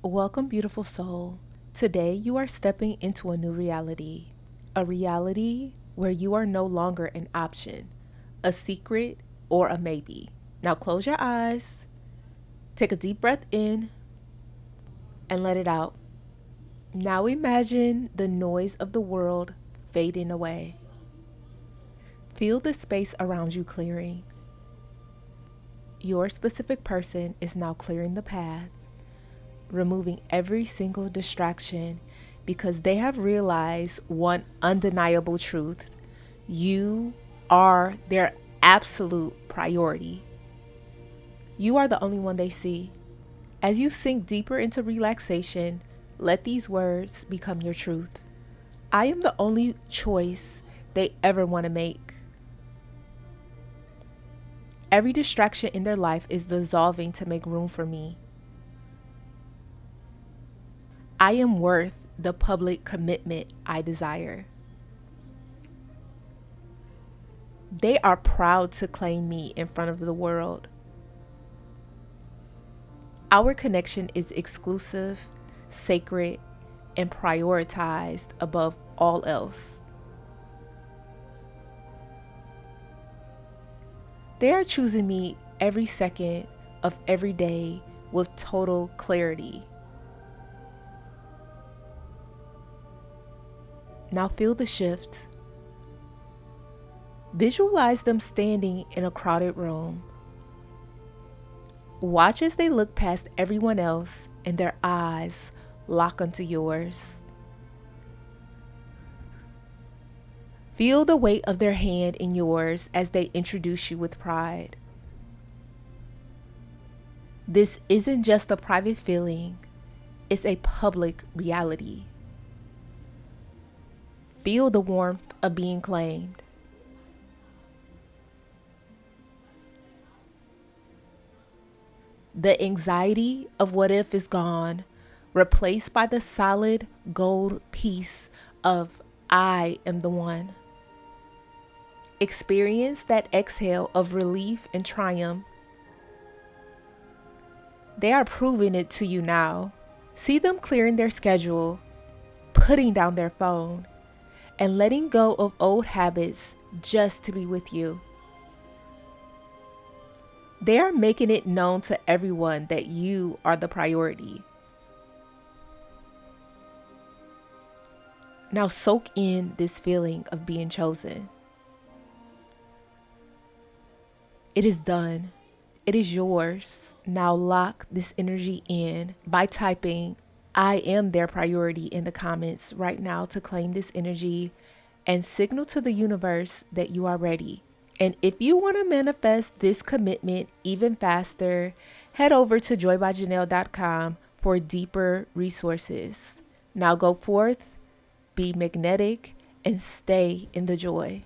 Welcome, beautiful soul. Today you are stepping into a new reality. A reality where you are no longer an option, a secret, or a maybe. Now close your eyes, take a deep breath in, and let it out. Now imagine the noise of the world fading away. Feel the space around you clearing. Your specific person is now clearing the path, removing every single distraction because they have realized one undeniable truth. You are their absolute priority. You are the only one they see. As you sink deeper into relaxation, let these words become your truth. I am the only choice they ever want to make. Every distraction in their life is dissolving to make room for me. I am worth the public commitment I desire. They are proud to claim me in front of the world. Our connection is exclusive, sacred, and prioritized above all else. They are choosing me every second of every day with total clarity. Now feel the shift. Visualize them standing in a crowded room. Watch as they look past everyone else and their eyes lock onto yours. Feel the weight of their hand in yours as they introduce you with pride. This isn't just a private feeling, it's a public reality. Feel the warmth of being claimed. The anxiety of what if is gone, replaced by the solid gold piece of I am the one. Experience that exhale of relief and triumph. They are proving it to you now. See them clearing their schedule, putting down their phone, and letting go of old habits just to be with you. They are making it known to everyone that you are the priority. Now soak in this feeling of being chosen. It is done. It is yours. Now lock this energy in by typing I am their priority in the comments right now to claim this energy and signal to the universe that you are ready. And if you want to manifest this commitment even faster, head over to joybyjanell.com for deeper resources. Now go forth, be magnetic, and stay in the joy.